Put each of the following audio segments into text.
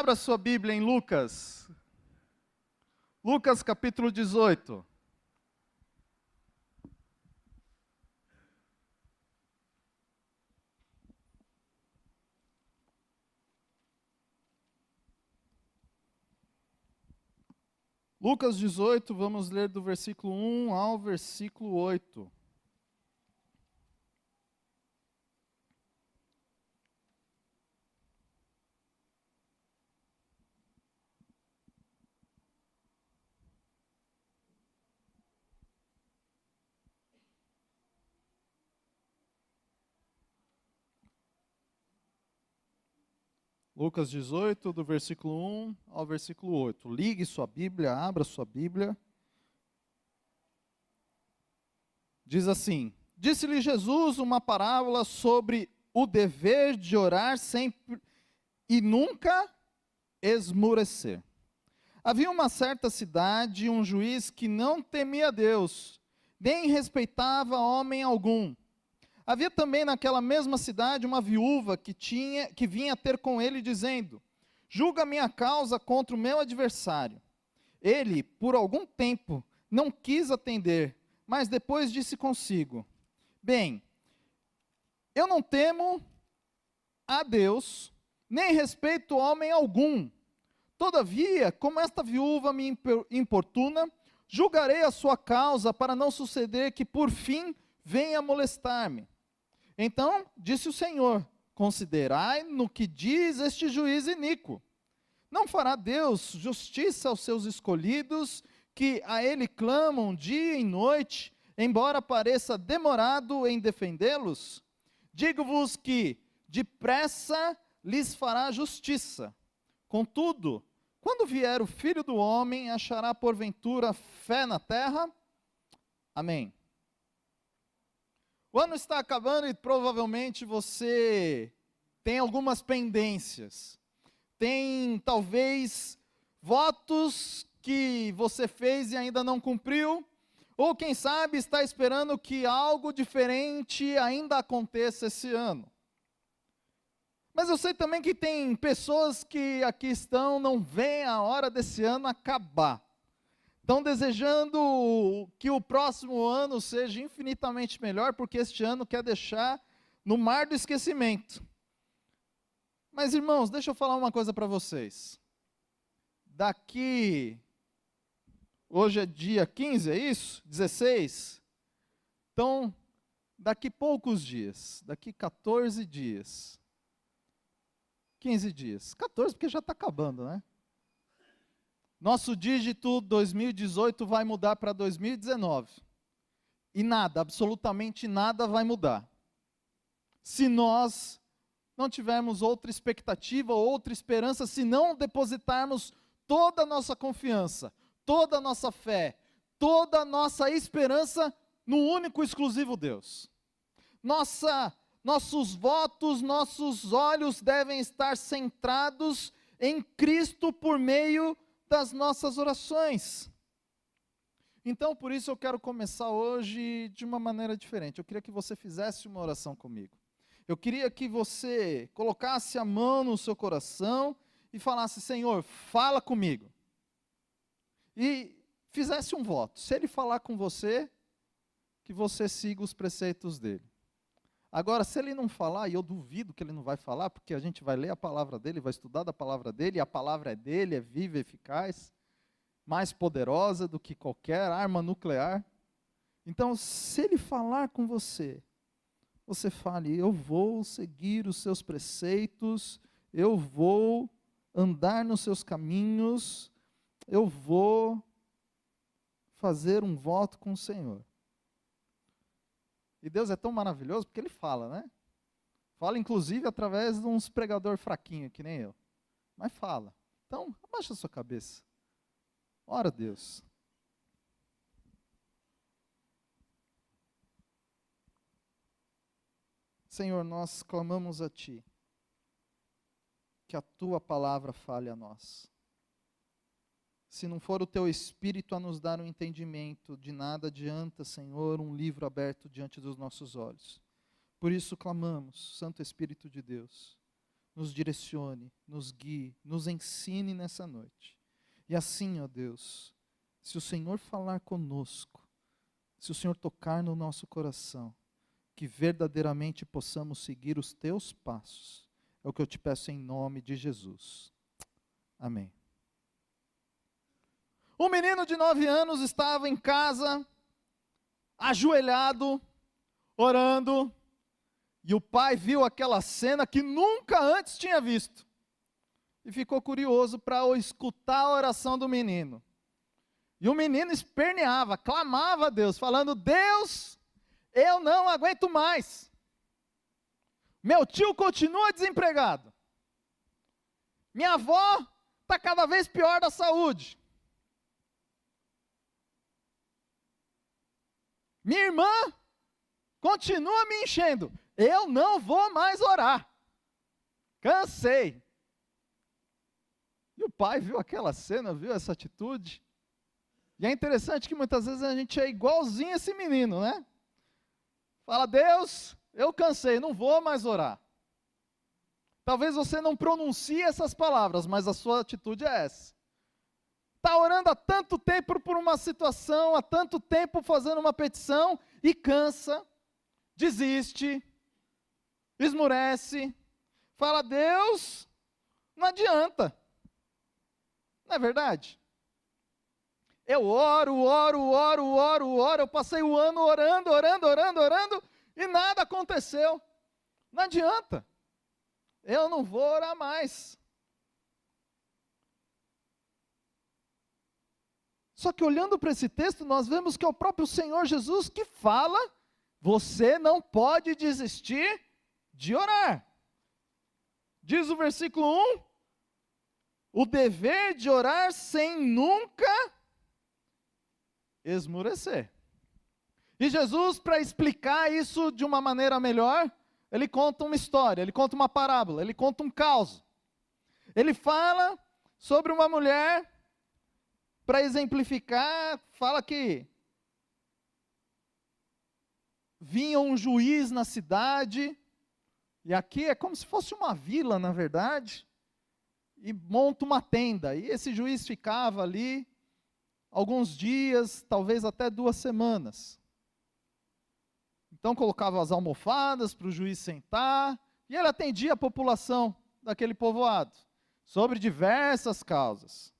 Abra sua Bíblia em Lucas. Lucas capítulo 18. Lucas 18, vamos ler do versículo 1 ao versículo 8. Lucas 18, do versículo 1 ao versículo 8. Ligue sua Bíblia, abra sua Bíblia. Diz assim: Disse-lhe Jesus uma parábola sobre o dever de orar sempre e nunca esmorecer. Havia uma certa cidade, um juiz que não temia Deus, nem respeitava homem algum. Havia também naquela mesma cidade uma viúva que vinha ter com ele dizendo: julga minha causa contra o meu adversário. Ele, por algum tempo, não quis atender, mas depois disse consigo: bem, eu não temo a Deus, nem respeito homem algum. Todavia, como esta viúva me importuna, julgarei a sua causa para não suceder que por fim venha molestar-me. Então disse o Senhor: considerai no que diz este juiz iníquo. Não fará Deus justiça aos seus escolhidos, que a Ele clamam dia e noite, embora pareça demorado em defendê-los? Digo-vos que depressa lhes fará justiça. Contudo, quando vier o Filho do Homem, achará porventura fé na terra? Amém. O ano está acabando e provavelmente você tem algumas pendências. Tem talvez votos que você fez e ainda não cumpriu, ou quem sabe está esperando que algo diferente ainda aconteça esse ano. Mas eu sei também que tem pessoas que aqui estão, não veem a hora desse ano acabar. Estão desejando que o próximo ano seja infinitamente melhor, porque este ano quer deixar no mar do esquecimento. Mas, irmãos, deixa eu falar uma coisa para vocês. Hoje é dia 15, é isso? 16? Então, daqui poucos dias, daqui 14 dias, 15 dias, 14 porque já está acabando, né? Nosso dígito 2018 vai mudar para 2019. E nada, absolutamente nada vai mudar. Se nós não tivermos outra expectativa, outra esperança, se não depositarmos toda a nossa confiança, toda a nossa fé, toda a nossa esperança no único e exclusivo Deus. Nossos votos, nossos olhos devem estar centrados em Cristo por meio das nossas orações. Então, por isso eu quero começar hoje de uma maneira diferente. Eu queria que você fizesse uma oração comigo. Eu queria que você colocasse a mão no seu coração e falasse: Senhor, fala comigo. E fizesse um voto. Se Ele falar com você, que você siga os preceitos dEle. Agora, se Ele não falar, e eu duvido que Ele não vai falar, porque a gente vai ler a palavra dEle, vai estudar da palavra dEle, e a palavra é dEle, é viva e eficaz, mais poderosa do que qualquer arma nuclear. Então, se Ele falar com você, você fale: eu vou seguir os seus preceitos, eu vou andar nos seus caminhos, eu vou fazer um voto com o Senhor. E Deus é tão maravilhoso porque Ele fala, né? Fala inclusive através de uns pregador fraquinho, que nem eu. Mas fala. Então, abaixa a sua cabeça. Ora a Deus. Senhor, nós clamamos a Ti, que a Tua palavra fale a nós. Se não for o Teu Espírito a nos dar um entendimento, de nada adianta, Senhor, um livro aberto diante dos nossos olhos. Por isso clamamos, Santo Espírito de Deus, nos direcione, nos guie, nos ensine nessa noite. E assim, ó Deus, se o Senhor falar conosco, se o Senhor tocar no nosso coração, que verdadeiramente possamos seguir os teus passos. É o que eu te peço em nome de Jesus. Amém. Um menino de 9 anos estava em casa, ajoelhado, orando, e o pai viu aquela cena que nunca antes tinha visto. E ficou curioso para escutar a oração do menino. E o menino esperneava, clamava a Deus, falando: Deus, eu não aguento mais. Meu tio continua desempregado. Minha avó está cada vez pior da saúde. Minha irmã continua me enchendo. Eu não vou mais orar. Cansei. E o pai viu aquela cena, viu essa atitude. E é interessante que muitas vezes a gente é igualzinho esse menino, né? Fala: Deus, eu cansei, não vou mais orar. Talvez você não pronuncie essas palavras, mas a sua atitude é essa. Está orando há tanto tempo por uma situação, há tanto tempo fazendo uma petição, e cansa, desiste, esmurece, fala: Deus, não adianta. Não é verdade? Eu oro, eu passei o ano orando, e nada aconteceu. Não adianta. Eu não vou orar mais. Só que olhando para esse texto, nós vemos que é o próprio Senhor Jesus que fala: você não pode desistir de orar. Diz o versículo 1, o dever de orar sem nunca esmurecer. E Jesus, para explicar isso de uma maneira melhor, ele conta uma história, ele conta uma parábola, ele conta um caos. Ele fala sobre uma mulher, para exemplificar, fala que vinha um juiz na cidade, e aqui é como se fosse uma vila, na verdade, e monta uma tenda, e esse juiz ficava ali alguns dias, talvez até 2 semanas. Então colocava as almofadas para o juiz sentar, e ele atendia a população daquele povoado, sobre diversas causas.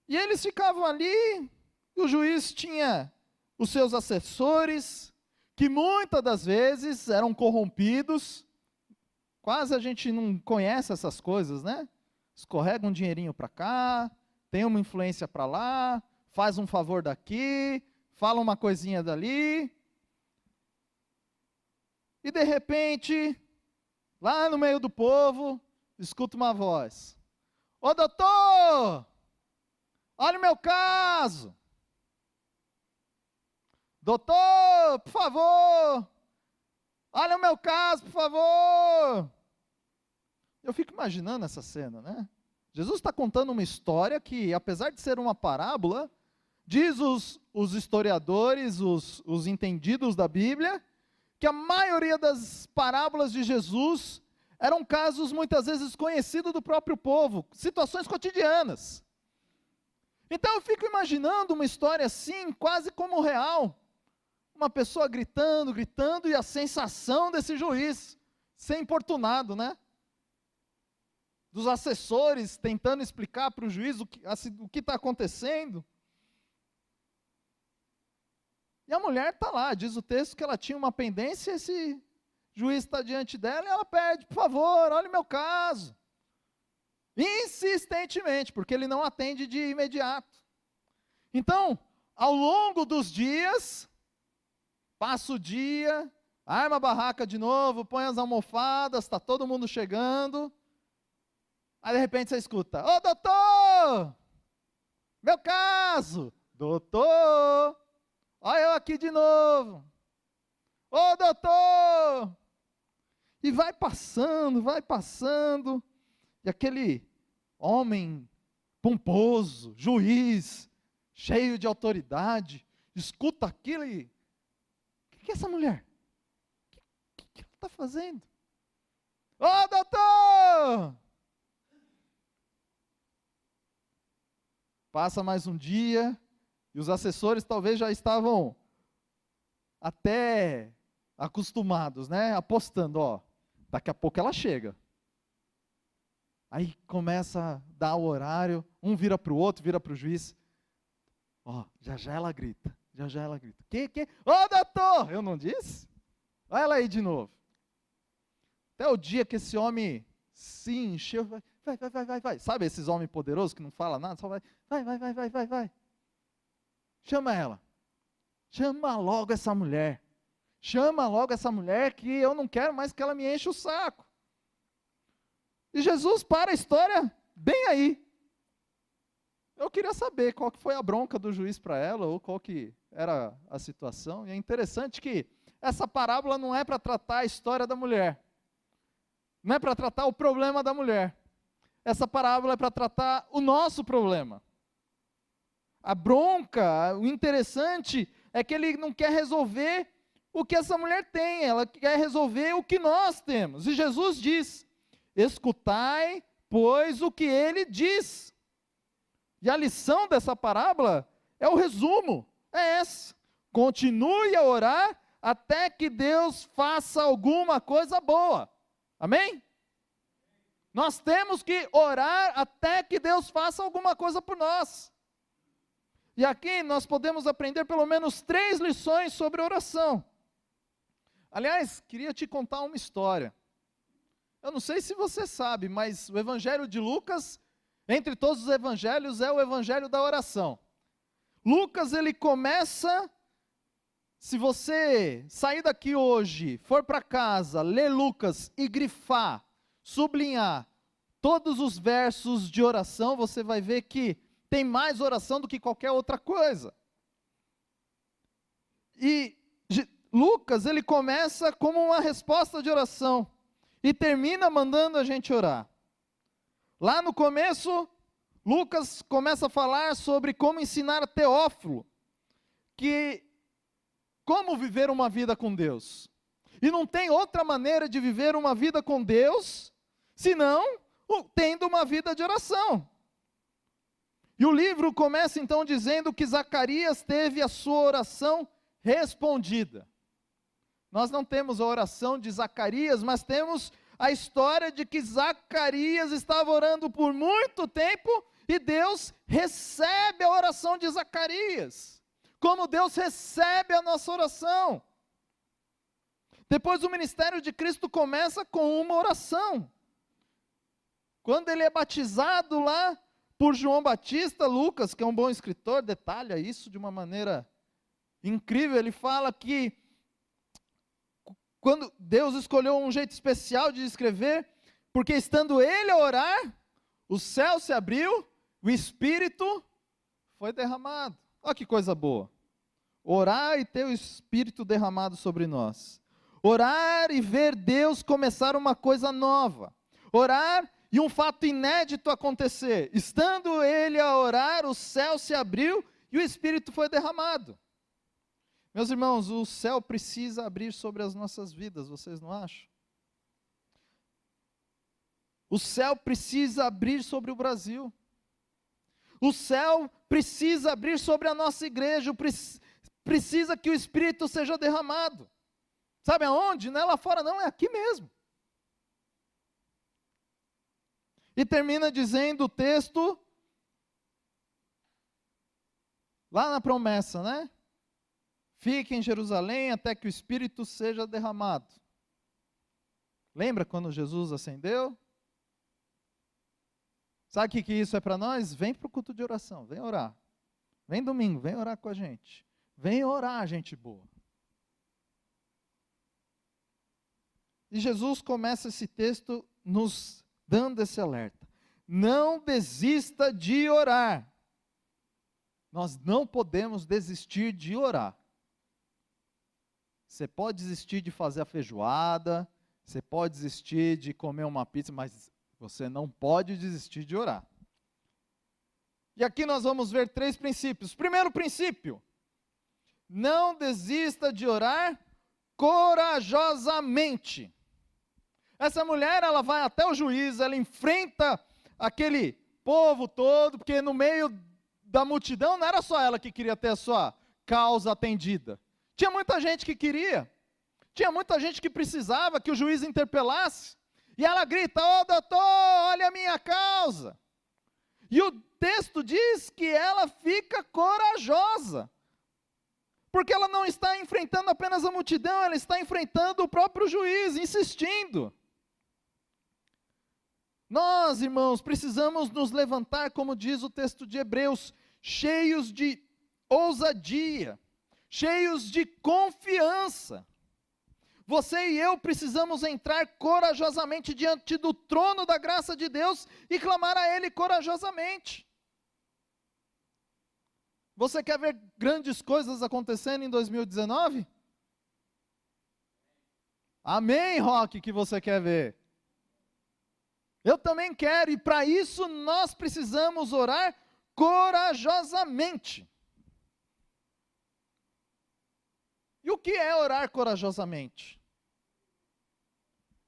E eles ficavam ali, e o juiz tinha os seus assessores, que muitas das vezes eram corrompidos. Quase a gente não conhece essas coisas, né? Escorrega um dinheirinho para cá, tem uma influência para lá, faz um favor daqui, fala uma coisinha dali. E de repente, lá no meio do povo, escuta uma voz: ô doutor, olha o meu caso. Doutor, por favor, olha o meu caso, por favor. Eu fico imaginando essa cena, né? Jesus está contando uma história que, apesar de ser uma parábola, diz os historiadores, os entendidos da Bíblia, que a maioria das parábolas de Jesus eram casos muitas vezes conhecidos do próprio povo, situações cotidianas. Então eu fico imaginando uma história assim, quase como real. Uma pessoa gritando, e a sensação desse juiz ser importunado, né? Dos assessores tentando explicar para o juiz o que está acontecendo. E a mulher está lá, diz o texto que ela tinha uma pendência, esse juiz está diante dela e ela pede: por favor, olhe o meu caso. Insistentemente, porque ele não atende de imediato. Então, ao longo dos dias, passa o dia, arma a barraca de novo, põe as almofadas, está todo mundo chegando. Aí de repente você escuta: ô doutor, meu caso. Doutor, olha eu aqui de novo. Ô doutor. E vai passando, e aquele homem pomposo, juiz, cheio de autoridade, escuta aquilo e: o que é essa mulher? O que ela está fazendo? Ô, doutor! Passa mais um dia e os assessores talvez já estavam até acostumados, né? Apostando, ó, daqui a pouco ela chega. Aí começa a dar o horário, um vira para o outro, vira para o juiz. Ó, já ela grita, já ela grita. Que? Ô, doutor! Eu não disse? Olha ela aí de novo. Até o dia que esse homem se encheu, vai. Sabe esses homens poderosos que não falam nada, só vai. Chama ela. Chama logo essa mulher. Chama logo essa mulher que eu não quero mais que ela me enche o saco. E Jesus para a história bem aí. Eu queria saber qual que foi a bronca do juiz para ela, ou qual que era a situação. E é interessante que essa parábola não é para tratar a história da mulher. Não é para tratar o problema da mulher. Essa parábola é para tratar o nosso problema. A bronca, o interessante é que ele não quer resolver o que essa mulher tem, ela quer resolver o que nós temos. E Jesus diz: escutai, pois, o que ele diz. E a lição dessa parábola é o resumo, é essa: continue a orar até que Deus faça alguma coisa boa. Amém? Nós temos que orar até que Deus faça alguma coisa por nós. E aqui nós podemos aprender pelo menos 3 lições sobre oração. Aliás, queria te contar uma história. Eu não sei se você sabe, mas o Evangelho de Lucas, entre todos os evangelhos, é o Evangelho da oração. Lucas, ele começa, se você sair daqui hoje, for para casa, ler Lucas e grifar, sublinhar todos os versos de oração, você vai ver que tem mais oração do que qualquer outra coisa. E Lucas, ele começa como uma resposta de oração e termina mandando a gente orar. Lá no começo, Lucas começa a falar sobre como ensinar a Teófilo como viver uma vida com Deus. E não tem outra maneira de viver uma vida com Deus, senão tendo uma vida de oração. E o livro começa então dizendo que Zacarias teve a sua oração respondida. Nós não temos a oração de Zacarias, mas temos a história de que Zacarias estava orando por muito tempo e Deus recebe a oração de Zacarias. Como Deus recebe a nossa oração. Depois o ministério de Cristo começa com uma oração. Quando ele é batizado lá por João Batista, Lucas, que é um bom escritor, detalha isso de uma maneira incrível. Ele fala que quando Deus escolheu um jeito especial de escrever, porque estando ele a orar, o céu se abriu, o Espírito foi derramado. Olha que coisa boa. Orar e ter o Espírito derramado sobre nós. Orar e ver Deus começar uma coisa nova. Orar e um fato inédito acontecer. Estando ele a orar, o céu se abriu e o Espírito foi derramado. Meus irmãos, o céu precisa abrir sobre as nossas vidas, vocês não acham? O céu precisa abrir sobre o Brasil. O céu precisa abrir sobre a nossa igreja. Precisa que o Espírito seja derramado. Sabe aonde? Não é lá fora não, é aqui mesmo. E termina dizendo o texto, lá na promessa, né? Fique em Jerusalém até que o Espírito seja derramado. Lembra quando Jesus ascendeu? Sabe o que isso é para nós? Vem para o culto de oração, vem orar. Vem domingo, vem orar com a gente. Vem orar, gente boa. E Jesus começa esse texto nos dando esse alerta. Não desista de orar. Nós não podemos desistir de orar. Você pode desistir de fazer a feijoada, você pode desistir de comer uma pizza, mas você não pode desistir de orar. E aqui nós vamos ver 3 princípios. Primeiro princípio, não desista de orar corajosamente. Essa mulher, ela vai até o juiz, ela enfrenta aquele povo todo, porque no meio da multidão não era só ela que queria ter a sua causa atendida. Tinha muita gente que queria, tinha muita gente que precisava que o juiz interpelasse. E ela grita: ô doutor, olha a minha causa. E o texto diz que ela fica corajosa. Porque ela não está enfrentando apenas a multidão, ela está enfrentando o próprio juiz, insistindo. Nós, irmãos, precisamos nos levantar, como diz o texto de Hebreus, cheios de ousadia, cheios de confiança. Você e eu precisamos entrar corajosamente diante do trono da graça de Deus e clamar a Ele corajosamente. Você quer ver grandes coisas acontecendo em 2019? Amém, Roque, que você quer ver. Eu também quero, e para isso nós precisamos orar corajosamente. E o que é orar corajosamente?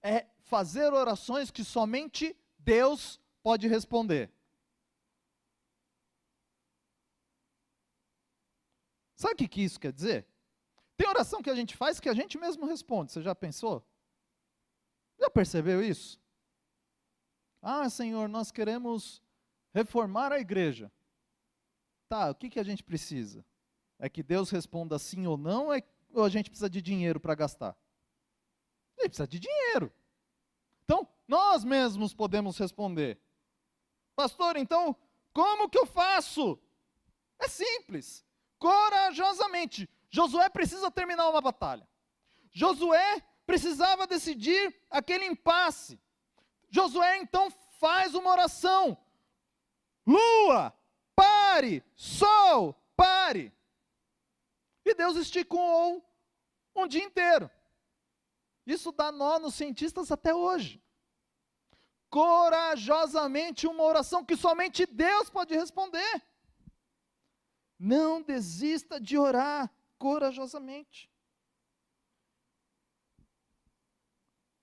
É fazer orações que somente Deus pode responder. Sabe o que isso quer dizer? Tem oração que a gente faz que a gente mesmo responde. Você já pensou? Já percebeu isso? Ah, Senhor, nós queremos reformar a igreja. Tá, o que a gente precisa? É que Deus responda sim ou não, ou a gente precisa de dinheiro para gastar? A gente precisa de dinheiro. Então, nós mesmos podemos responder. Pastor, então, como que eu faço? É simples. Corajosamente. Josué precisa terminar uma batalha. Josué precisava decidir aquele impasse. Josué então faz uma oração. Lua, pare. Sol, pare. E Deus esticou um dia inteiro. Isso dá nó nos cientistas até hoje. Corajosamente uma oração que somente Deus pode responder. Não desista de orar corajosamente.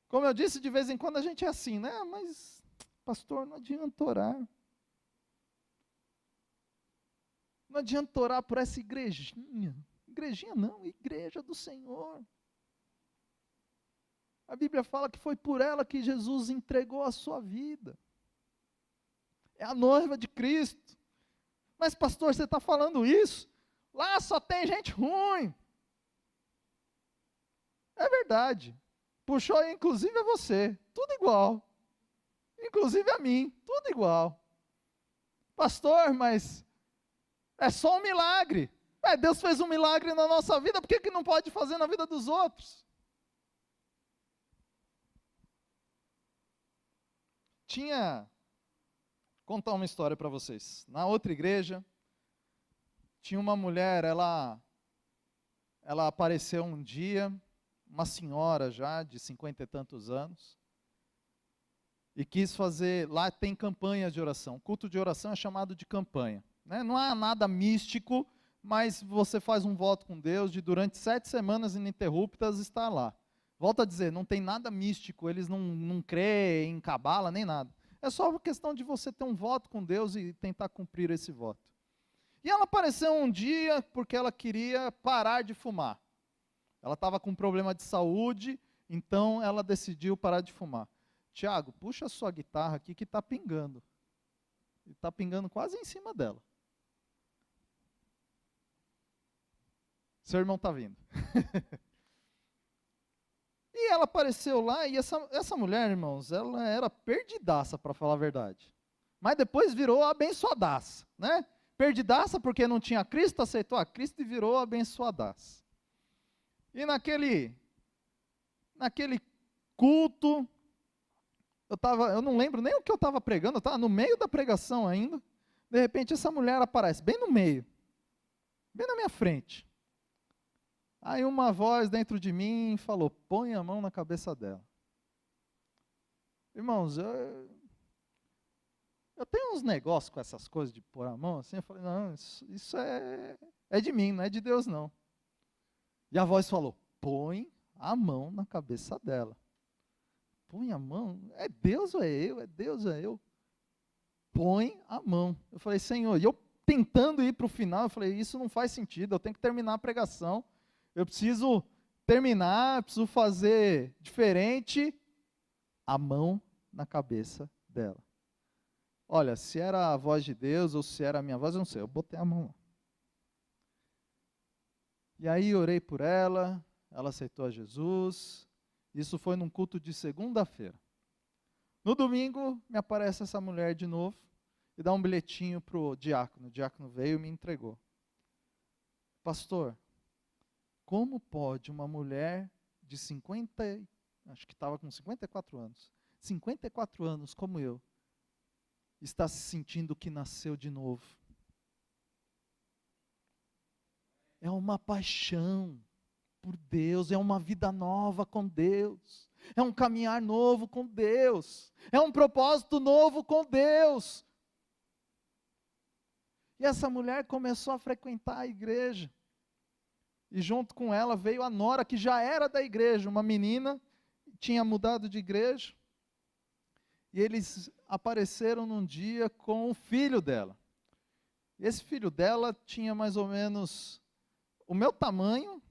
Como eu disse, de vez em quando a gente é assim, né? Mas, pastor, não adianta orar. Não adianta orar por essa igrejinha. Igrejinha não, igreja do Senhor. A Bíblia fala que foi por ela que Jesus entregou a sua vida. É a noiva de Cristo. Mas pastor, você está falando isso? Lá só tem gente ruim. É verdade. Puxou inclusive a você. Tudo igual. Inclusive a mim. Tudo igual. Pastor, mas é só um milagre. Deus fez um milagre na nossa vida, por que não pode fazer na vida dos outros? Contar uma história para vocês. Na outra igreja, tinha uma mulher, ela apareceu um dia, uma senhora já, de 50 e tantos anos, e quis fazer, lá tem campanha de oração, culto de oração é chamado de campanha, né? Não há nada místico, mas você faz um voto com Deus de durante 7 semanas ininterruptas estar lá. Volto a dizer, não tem nada místico, eles não creem em cabala nem nada. É só uma questão de você ter um voto com Deus e tentar cumprir esse voto. E ela apareceu um dia porque ela queria parar de fumar. Ela estava com um problema de saúde, então ela decidiu parar de fumar. Tiago, puxa a sua guitarra aqui que está pingando. Está pingando quase em cima dela. Seu irmão está vindo. E ela apareceu lá, e essa mulher, irmãos, ela era perdidaça, para falar a verdade. Mas depois virou abençoadaça, né? Perdidaça porque não tinha Cristo, aceitou a Cristo e virou abençoadaça. E naquele culto, eu não lembro nem o que eu estava pregando, eu estava no meio da pregação ainda. De repente essa mulher aparece, bem no meio, bem na minha frente. Aí uma voz dentro de mim falou, põe a mão na cabeça dela. Irmãos, eu tenho uns negócios com essas coisas de pôr a mão assim, eu falei, não, isso é de mim, não é de Deus não. E a voz falou, põe a mão na cabeça dela. põe a mão, é Deus ou é eu? É Deus ou é eu? Põe a mão. Eu falei, Senhor, e eu tentando ir para o final, eu falei, isso não faz sentido, eu tenho que terminar a pregação, eu preciso terminar, preciso fazer diferente. A mão na cabeça dela. Olha, se era a voz de Deus ou se era a minha voz, eu não sei, eu botei a mão lá. E aí orei por ela, ela aceitou a Jesus. Isso foi num culto de segunda-feira. No domingo, me aparece essa mulher de novo e dá um bilhetinho para o diácono. O diácono veio e me entregou. Pastor, como pode uma mulher de 50, acho que estava com 54 anos, 54 anos como eu, está se sentindo que nasceu de novo? É uma paixão por Deus, é uma vida nova com Deus, é um caminhar novo com Deus, é um propósito novo com Deus. E essa mulher começou a frequentar a igreja, e junto com ela veio a nora, que já era da igreja, uma menina, tinha mudado de igreja, e eles apareceram num dia com o filho dela. Esse filho dela tinha mais ou menos o meu tamanho,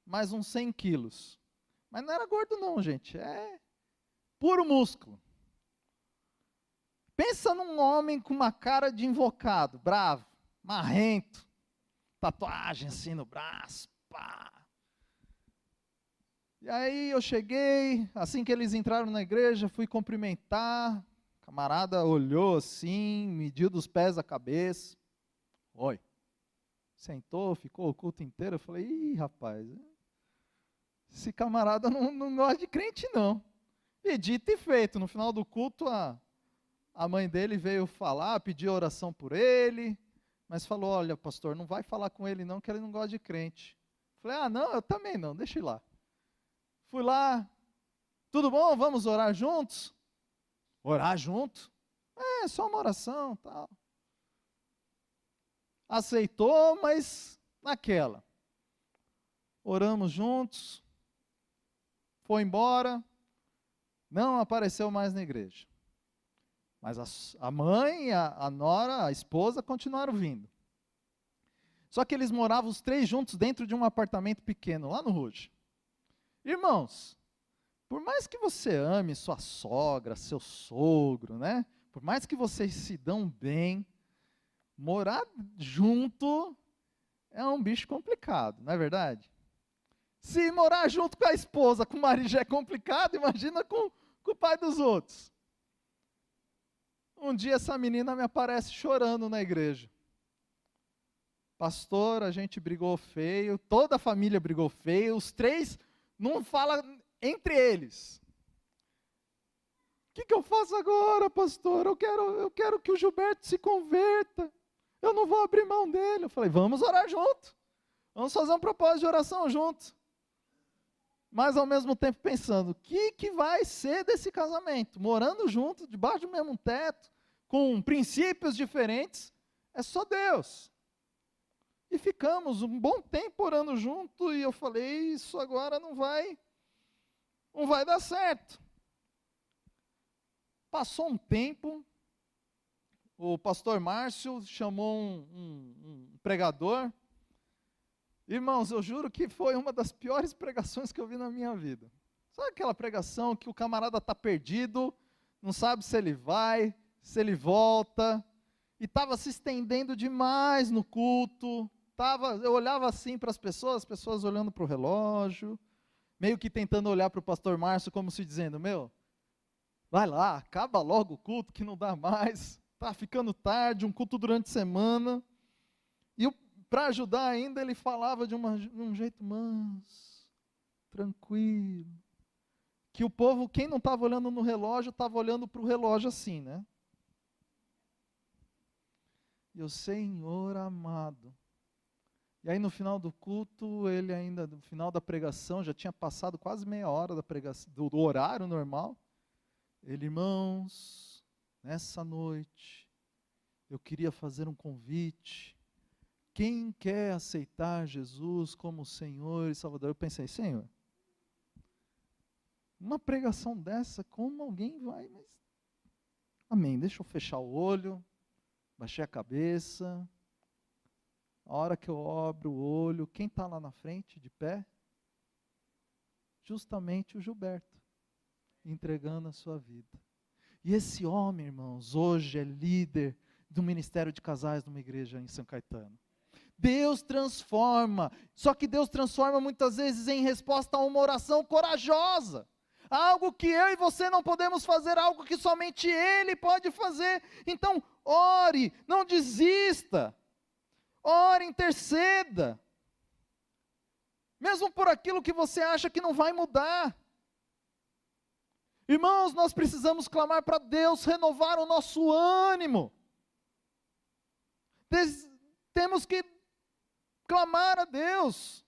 mais uns 100 quilos. Mas não era gordo não, gente, é puro músculo. Pensa num homem com uma cara de invocado, bravo, marrento, tatuagem assim no braço, pá. E aí eu cheguei, assim que eles entraram na igreja, fui cumprimentar, o camarada olhou assim, mediu dos pés à cabeça, oi. Sentou, ficou o culto inteiro, eu falei, ih, rapaz, esse camarada não gosta de crente não. E dito e feito, no final do culto a mãe dele veio falar, pediu oração por ele, mas falou, olha pastor, não vai falar com ele não, que ele não gosta de crente. Falei, ah não, eu também não, deixa eu ir lá. Fui lá, tudo bom, vamos orar juntos? Orar junto? É, só uma oração, tal. Aceitou, mas naquela. Oramos juntos, foi embora, não apareceu mais na igreja. Mas a mãe, a nora, a esposa continuaram vindo. Só que eles moravam os três juntos dentro de um apartamento pequeno, lá no Ruge. Irmãos, por mais que você ame sua sogra, seu sogro, né? Por mais que vocês se dão bem, morar junto é um bicho complicado, não é verdade? Se morar junto com a esposa, com o marido já é complicado, imagina com o pai dos outros. Um dia essa menina me aparece chorando na igreja. Pastor, a gente brigou feio, toda a família brigou feio, os três não falam entre eles. O que eu faço agora, pastor? Eu quero que o Gilberto se converta. Eu não vou abrir mão dele. Eu falei, vamos orar junto. Vamos fazer um propósito de oração junto. Mas ao mesmo tempo pensando, o que vai ser desse casamento? Morando junto, debaixo do mesmo teto, com princípios diferentes, é só Deus. E ficamos um bom tempo orando junto, e eu falei, isso agora não vai dar certo. Passou um tempo, o pastor Márcio chamou um pregador. Irmãos, eu juro que foi uma das piores pregações que eu vi na minha vida. Sabe aquela pregação que o camarada está perdido, não sabe se ele vai, se ele volta, e estava se estendendo demais no culto. Eu olhava assim para as pessoas olhando para o relógio, meio que tentando olhar para o pastor Márcio como se dizendo, vai lá, acaba logo o culto que não dá mais, está ficando tarde, um culto durante a semana. E para ajudar ainda, ele falava de um jeito manso, tranquilo, que o povo, quem não estava olhando no relógio, estava olhando para o relógio assim, né? E o Senhor amado. E aí no final do culto, no final da pregação, já tinha passado quase meia hora da pregação, do horário normal. Ele, irmãos, nessa noite, eu queria fazer um convite. Quem quer aceitar Jesus como Senhor e Salvador? Eu pensei, Senhor, uma pregação dessa, como alguém vai? Mas... Amém, deixa eu fechar o olho, baixei a cabeça, a hora que eu abro o olho, quem está lá na frente, de pé? Justamente o Gilberto, entregando a sua vida. E esse homem, irmãos, hoje é líder do Ministério de Casais de uma igreja em São Caetano. Deus transforma, só que Deus transforma muitas vezes em resposta a uma oração corajosa. Algo que eu e você não podemos fazer, algo que somente Ele pode fazer. Então, ore, não desista. Ore, interceda. Mesmo por aquilo que você acha que não vai mudar. Irmãos, nós precisamos clamar para Deus renovar o nosso ânimo. Temos que clamar a Deus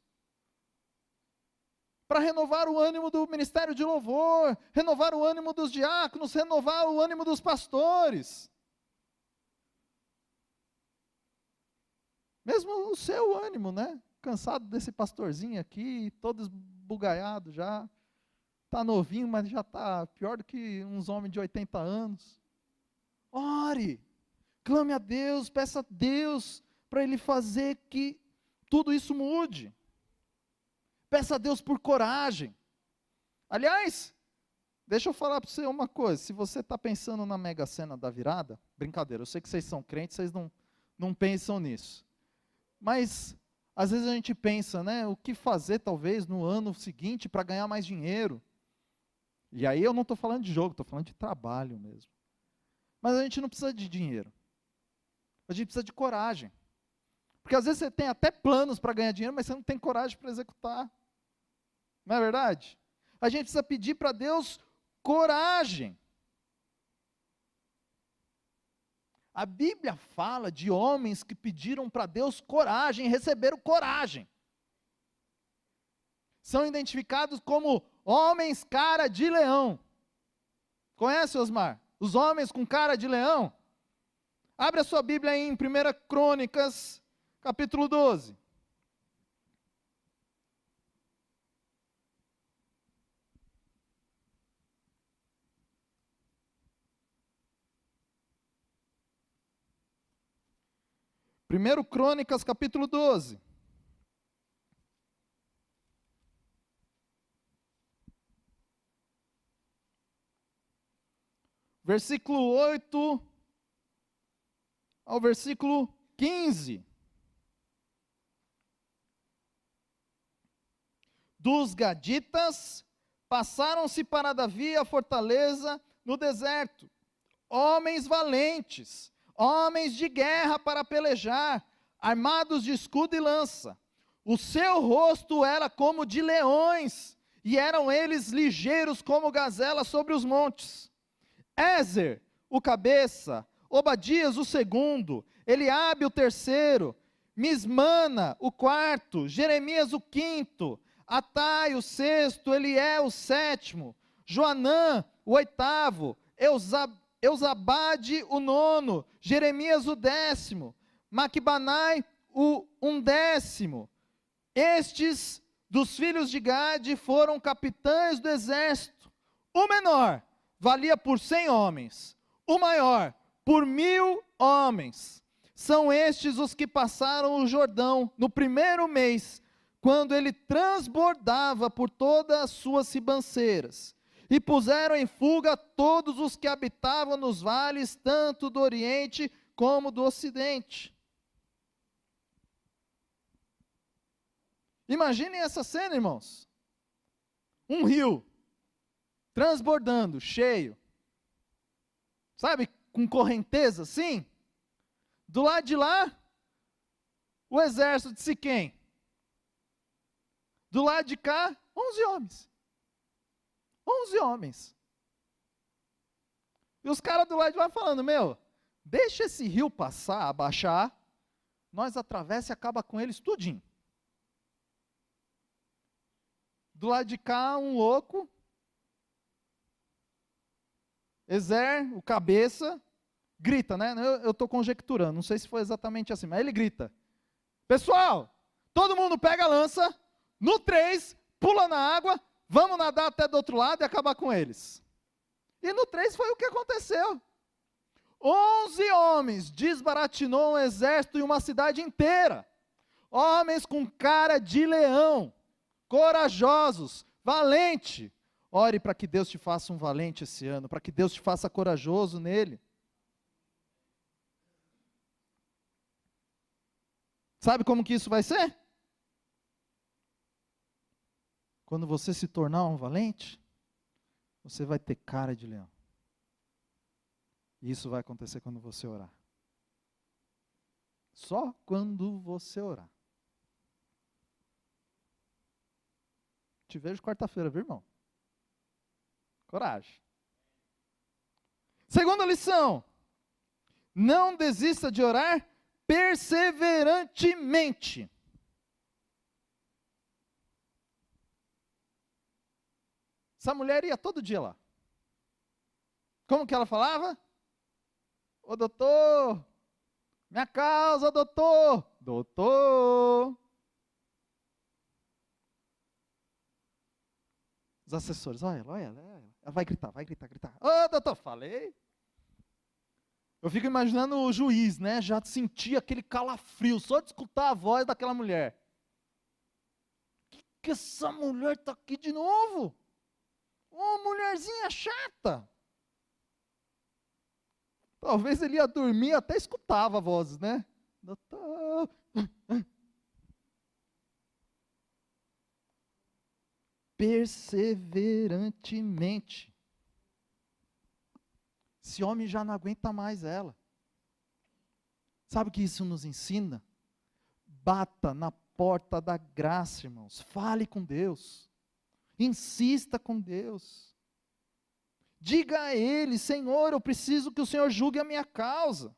para renovar o ânimo do ministério de louvor, renovar o ânimo dos diáconos, renovar o ânimo dos pastores. Mesmo o seu ânimo, né? Cansado desse pastorzinho aqui, todo esbugaiado já. Está novinho, mas já está pior do que uns homens de 80 anos. Ore, clame a Deus, peça a Deus para Ele fazer que tudo isso mude. Peça a Deus por coragem. Aliás, deixa eu falar para você uma coisa, se você está pensando na mega sena da virada, brincadeira, eu sei que vocês são crentes, vocês não pensam nisso. Mas, às vezes a gente pensa, né, o que fazer talvez no ano seguinte para ganhar mais dinheiro. E aí eu não estou falando de jogo, estou falando de trabalho mesmo. Mas a gente não precisa de dinheiro. A gente precisa de coragem. Porque às vezes você tem até planos para ganhar dinheiro, mas você não tem coragem para executar. Não é verdade? A gente precisa pedir para Deus coragem. A Bíblia fala de homens que pediram para Deus coragem e receberam coragem. São identificados como homens cara de leão. Conhece, Osmar? Os homens com cara de leão? Abre a sua Bíblia aí em 1 Crônicas, capítulo 12. Primeiro Crônicas, capítulo 12. Versículo 8 ao versículo 15. Dos gaditas passaram-se para Davi a fortaleza no deserto, homens valentes, homens de guerra para pelejar, armados de escudo e lança. O seu rosto era como de leões, e eram eles ligeiros como gazelas sobre os montes. Ézer, o cabeça, Obadias, o segundo, Eliabe, o terceiro, Mismana, o quarto, Jeremias, o quinto, Atai, o sexto, Elié, o sétimo, Joanã, o oitavo, Eusabade, o nono, Jeremias, o décimo, Maquibanai, o undécimo. Estes dos filhos de Gade foram capitães do exército. O menor valia por 100 homens, o maior por 1000 homens. São estes os que passaram o Jordão no primeiro mês, quando ele transbordava por todas as suas ribanceiras, e puseram em fuga todos os que habitavam nos vales, tanto do Oriente como do Ocidente. Imaginem essa cena, irmãos. Um rio transbordando, cheio, sabe, com correnteza assim. Do lado de lá, o exército de Siquém. Do lado de cá, 11 homens. 11 homens. E os caras do lado de lá falando, deixa esse rio passar, abaixar, nós atravessa e acaba com eles tudinho. Do lado de cá, um louco, Ezer, o cabeça, grita, né? Eu estou conjecturando, não sei se foi exatamente assim, mas ele grita: pessoal, todo mundo pega a lança, no 3, pula na água, Vamos nadar até do outro lado e acabar com eles. E no 3 foi o que aconteceu. 11 homens desbaratinou um exército e uma cidade inteira. Homens com cara de leão, corajosos, valente. Ore para que Deus te faça um valente esse ano, para que Deus te faça corajoso nele. Sabe como que isso vai ser? Quando você se tornar um valente, você vai ter cara de leão. E isso vai acontecer quando você orar. Só quando você orar. Te vejo quarta-feira, viu, irmão? Coragem. Segunda lição. Não desista de orar perseverantemente. Essa mulher ia todo dia lá. Como que ela falava? Ô doutor, minha causa, doutor. Doutor. Os assessores, olha ela. Ela vai gritar. Ô doutor, falei. Eu fico imaginando o juiz, né? Já sentia aquele calafrio, só de escutar a voz daquela mulher. Que essa mulher está aqui de novo? Ô, mulherzinha chata. Talvez ele ia dormir, até escutava a voz, né? Doutor. Perseverantemente. Esse homem já não aguenta mais ela. Sabe o que isso nos ensina? Bata na porta da graça, irmãos. Fale com Deus. Insista com Deus. Diga a Ele: Senhor, eu preciso que o Senhor julgue a minha causa.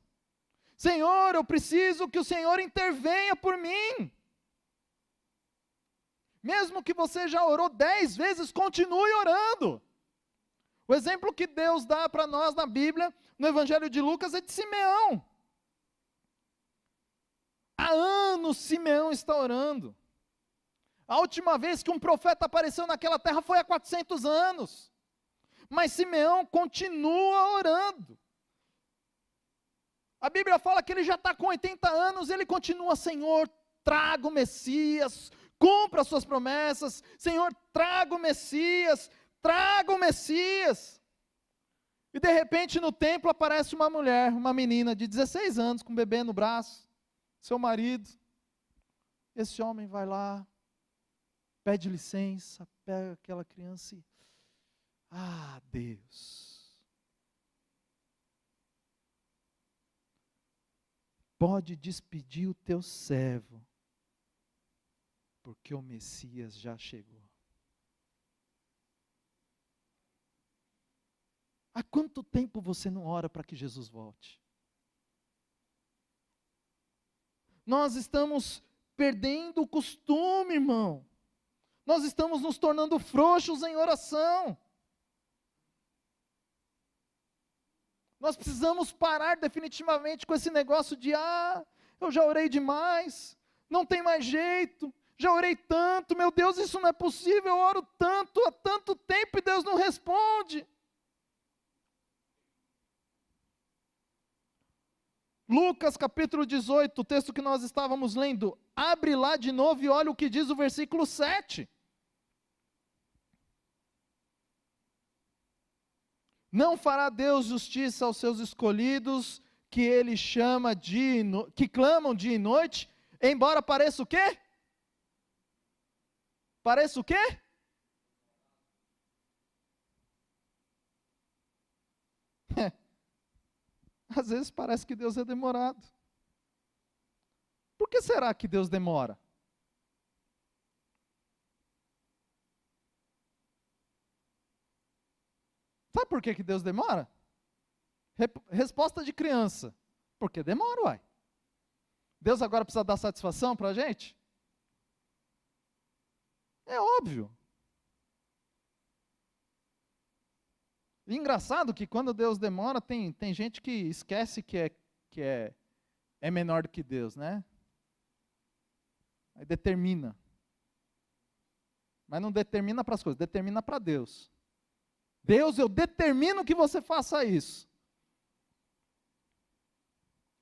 Senhor, eu preciso que o Senhor intervenha por mim. Mesmo que você já orou 10 vezes, continue orando. O exemplo que Deus dá para nós na Bíblia, no Evangelho de Lucas, é de Simeão. Há anos Simeão está orando. A última vez que um profeta apareceu naquela terra foi há 400 anos. Mas Simeão continua orando. A Bíblia fala que ele já está com 80 anos, ele continua: Senhor, traga o Messias, cumpra as suas promessas. Senhor, traga o Messias, traga o Messias. E de repente no templo aparece uma mulher, uma menina de 16 anos, com um bebê no braço, seu marido. Esse homem vai lá, pede licença, pega aquela criança e... Ah, Deus, pode despedir o teu servo, porque o Messias já chegou. Há quanto tempo você não ora para que Jesus volte? Nós estamos perdendo o costume, irmão. Nós estamos nos tornando frouxos em oração. Nós precisamos parar definitivamente com esse negócio de: eu já orei demais, não tem mais jeito, já orei tanto, meu Deus, isso não é possível, eu oro tanto, há tanto tempo e Deus não responde. Lucas capítulo 18, o texto que nós estávamos lendo, abre lá de novo e olha o que diz o versículo 7. Não fará Deus justiça aos seus escolhidos, que Ele chama que clamam dia e noite, embora pareça o quê? Pareça o quê? Às vezes parece que Deus é demorado. Por que será que Deus demora? Sabe por que Deus demora? Resposta de criança: porque demora, uai. Deus agora precisa dar satisfação para a gente? É óbvio. E engraçado que quando Deus demora, tem gente que esquece que é menor do que Deus, né? Aí determina. Mas não determina para as coisas, determina para Deus. Deus, eu determino que você faça isso.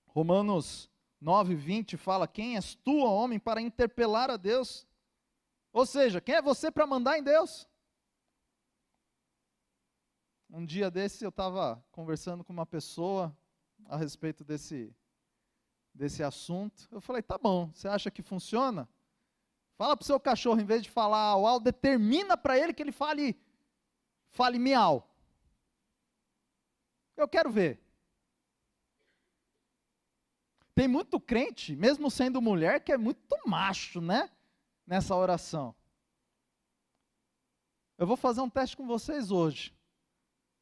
Romanos 9:20 fala: quem és tu, ó homem, para interpelar a Deus? Ou seja, quem é você para mandar em Deus? Um dia desse eu estava conversando com uma pessoa a respeito desse assunto. Eu falei, tá bom, você acha que funciona? Fala para o seu cachorro, em vez de falar au, au, determina para ele que ele fale miau. Eu quero ver. Tem muito crente, mesmo sendo mulher, que é muito macho, né? Nessa oração. Eu vou fazer um teste com vocês hoje.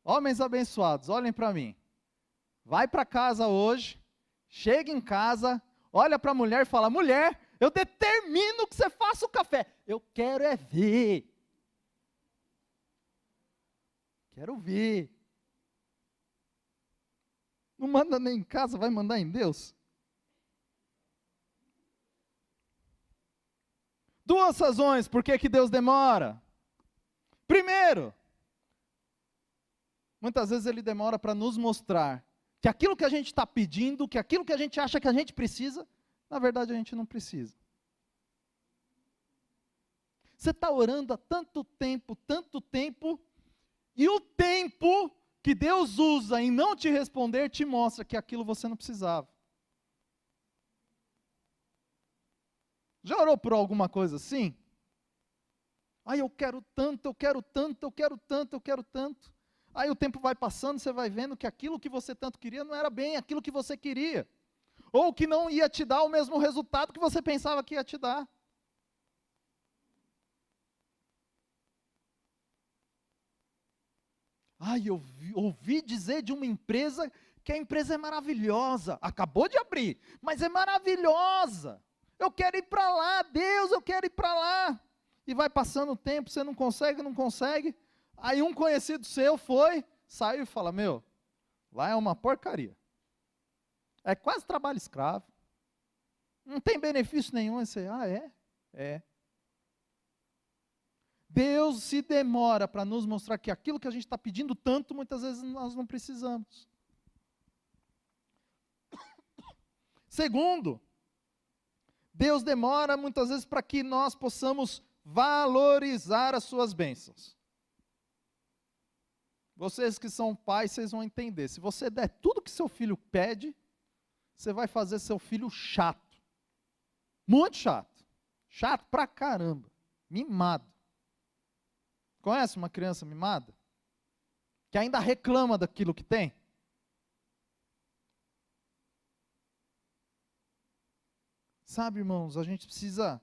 Homens abençoados, olhem para mim. Vai para casa hoje, chega em casa, olha para a mulher e fala, mulher, eu determino que você faça o café. Eu quero é ver. Quero ver. Não manda nem em casa, vai mandar em Deus? Duas razões por que Deus demora. Primeiro, muitas vezes Ele demora para nos mostrar que aquilo que a gente está pedindo, que aquilo que a gente acha que a gente precisa, na verdade a gente não precisa. Você está orando há tanto tempo, e o tempo que Deus usa em não te responder te mostra que aquilo você não precisava. Já orou por alguma coisa assim? Ai, eu quero tanto, eu quero tanto, eu quero tanto, eu quero tanto. Aí o tempo vai passando, você vai vendo que aquilo que você tanto queria não era bem aquilo que você queria. Ou que não ia te dar o mesmo resultado que você pensava que ia te dar. Ai, eu ouvi dizer de uma empresa que a empresa é maravilhosa. Acabou de abrir, mas é maravilhosa. Eu quero ir para lá, Deus, eu quero ir para lá. E vai passando o tempo, você não consegue. Aí um conhecido seu saiu e fala, meu, lá é uma porcaria. É quase trabalho escravo. Não tem benefício nenhum. Aí você, é? É. Deus se demora para nos mostrar que aquilo que a gente está pedindo tanto, muitas vezes nós não precisamos. Segundo, Deus demora muitas vezes para que nós possamos valorizar as suas bênçãos. Vocês que são pais, vocês vão entender. Se você der tudo que seu filho pede, você vai fazer seu filho chato. Muito chato. Chato pra caramba. Mimado. Conhece uma criança mimada? Que ainda reclama daquilo que tem? Sabe, irmãos, a gente precisa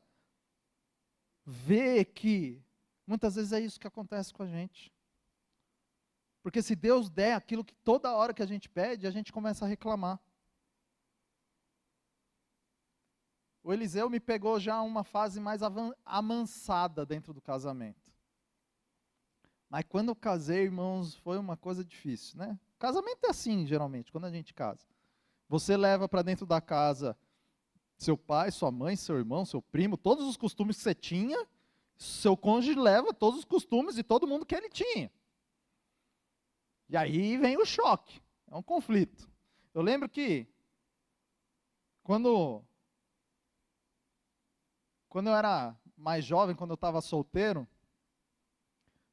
ver que muitas vezes é isso que acontece com a gente. Porque se Deus der aquilo que toda hora que a gente pede, a gente começa a reclamar. O Eliseu me pegou já uma fase mais amansada dentro do casamento. Mas quando eu casei, irmãos, foi uma coisa difícil, né? Casamento é assim, geralmente, quando a gente casa. Você leva para dentro da casa seu pai, sua mãe, seu irmão, seu primo, todos os costumes que você tinha, seu cônjuge leva todos os costumes de todo mundo que ele tinha. E aí vem o choque, é um conflito. Eu lembro que, quando eu era mais jovem, quando eu estava solteiro,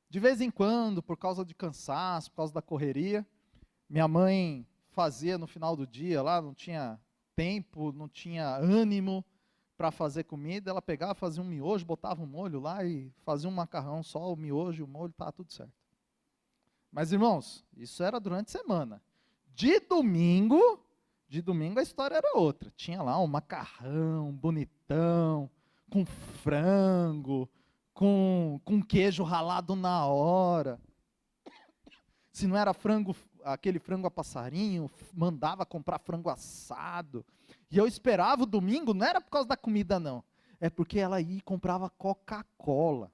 de vez em quando, por causa de cansaço, por causa da correria, minha mãe fazia no final do dia, lá não tinha tempo, não tinha ânimo para fazer comida, ela pegava, fazia um miojo, botava um molho lá e fazia um macarrão, só o miojo e o molho, estava tudo certo. Mas, irmãos, isso era durante a semana. De domingo a história era outra. Tinha lá um macarrão bonitão, com frango, com queijo ralado na hora. Se não era frango, aquele frango a passarinho, mandava comprar frango assado. E eu esperava o domingo, não era por causa da comida não, é porque ela ia e comprava Coca-Cola.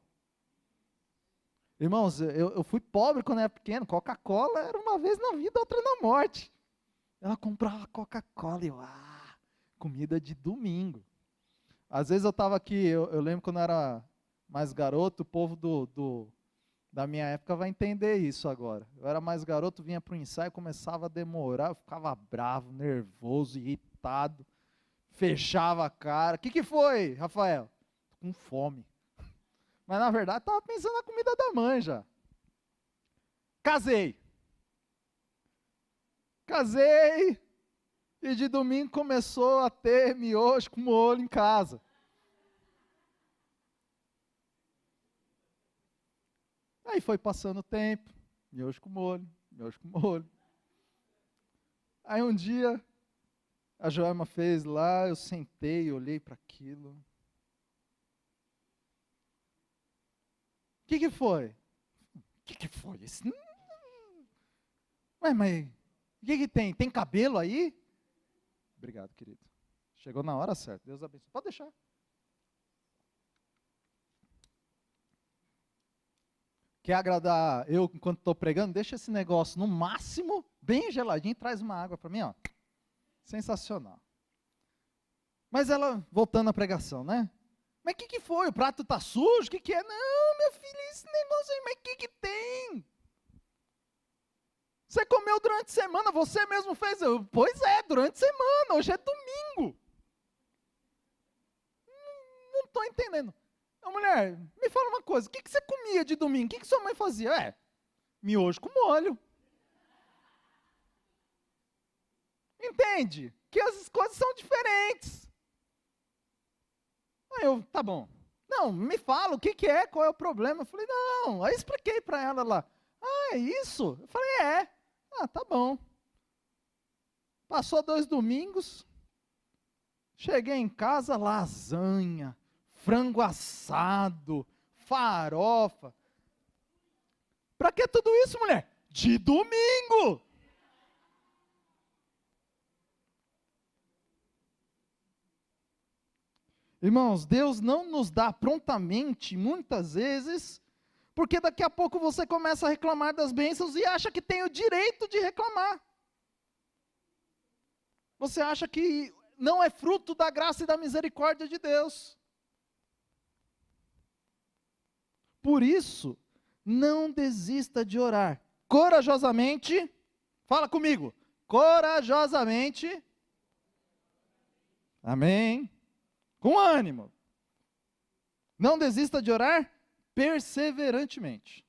Irmãos, eu fui pobre quando era pequeno, Coca-Cola era uma vez na vida, outra na morte. Ela comprava Coca-Cola e eu, comida de domingo. Às vezes eu estava aqui, eu lembro quando eu era mais garoto, o povo da minha época vai entender isso agora. Eu era mais garoto, vinha para o ensaio, começava a demorar, eu ficava bravo, nervoso, irritado, fechava a cara. O que foi, Rafael? Tô com fome. Mas na verdade estava pensando na comida da mãe já. Casei, e de domingo começou a ter miojo com molho em casa. Aí foi passando o tempo, miojo com molho. Aí um dia, a Joelma fez lá, eu sentei, olhei para aquilo. O que foi? O que foi? Ué, mas o que tem? Tem cabelo aí? Obrigado, querido. Chegou na hora certa. Deus abençoe. Pode deixar. Quer agradar eu enquanto estou pregando? Deixa esse negócio no máximo bem geladinho. Traz uma água para mim, ó. Sensacional. Mas ela, voltando à pregação, né? Mas o que foi? O prato está sujo? O que é? Não, meu filho, esse negócio aí, mas o que tem? Você comeu durante a semana, você mesmo fez. Pois é, durante a semana, hoje é domingo. Não estou entendendo. Mulher, me fala uma coisa, o que você comia de domingo? O que sua mãe fazia? Miojo com molho. Entende? Que as coisas são diferentes. Aí eu, tá bom. Não, me fala, o que é, qual é o problema? Eu falei, não, aí expliquei para ela lá. É isso? Eu falei, é. Tá bom. Passou 2 domingos, cheguei em casa, lasanha, frango assado, farofa. Para que tudo isso, mulher? De domingo! Irmãos, Deus não nos dá prontamente, muitas vezes, porque daqui a pouco você começa a reclamar das bênçãos e acha que tem o direito de reclamar. Você acha que não é fruto da graça e da misericórdia de Deus. Por isso, não desista de orar. Corajosamente, fala comigo, corajosamente, amém, com ânimo. Não desista de orar perseverantemente.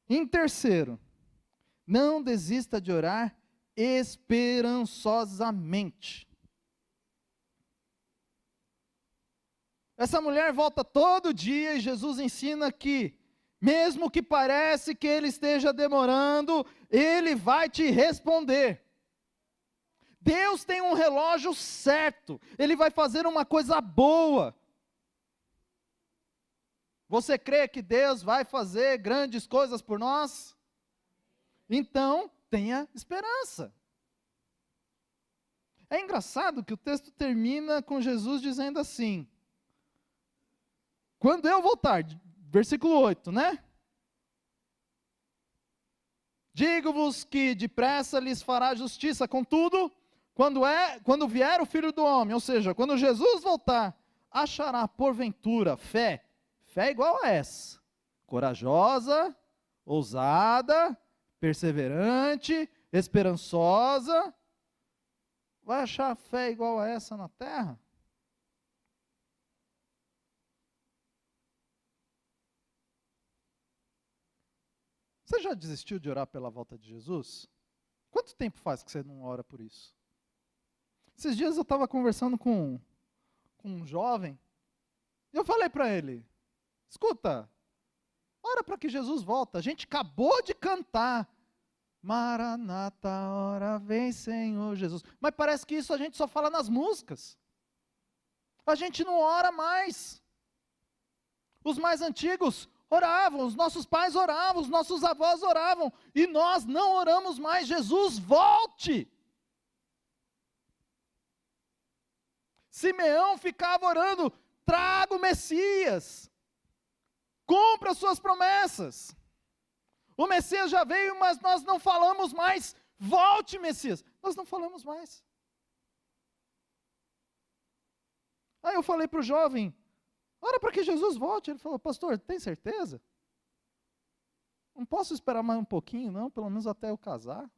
Em terceiro, não desista de orar esperançosamente. Essa mulher volta todo dia e Jesus ensina que, mesmo que parece que ele esteja demorando, ele vai te responder. Deus tem um relógio certo, ele vai fazer uma coisa boa. Você crê que Deus vai fazer grandes coisas por nós? Então, tenha esperança. É engraçado que o texto termina com Jesus dizendo assim: quando eu voltar, versículo 8, né? Digo-vos que depressa lhes fará justiça, contudo, quando vier o Filho do Homem, ou seja, quando Jesus voltar, achará porventura fé igual a essa, corajosa, ousada, perseverante, esperançosa, vai achar fé igual a essa na terra? Você já desistiu de orar pela volta de Jesus? Quanto tempo faz que você não ora por isso? Esses dias eu estava conversando com um jovem, e eu falei para ele, escuta, ora para que Jesus volte. A gente acabou de cantar, Maranata, ora vem Senhor Jesus. Mas parece que isso a gente só fala nas músicas. A gente não ora mais. Os mais antigos oravam, os nossos pais oravam, os nossos avós oravam, e nós não oramos mais. Jesus, volte! Simeão ficava orando, traga o Messias, cumpra as suas promessas. O Messias já veio, mas nós não falamos mais, volte Messias, nós não falamos mais. Aí eu falei para o jovem, ora para que Jesus volte. Ele falou, pastor, tem certeza? Não posso esperar mais um pouquinho, não, pelo menos até eu casar.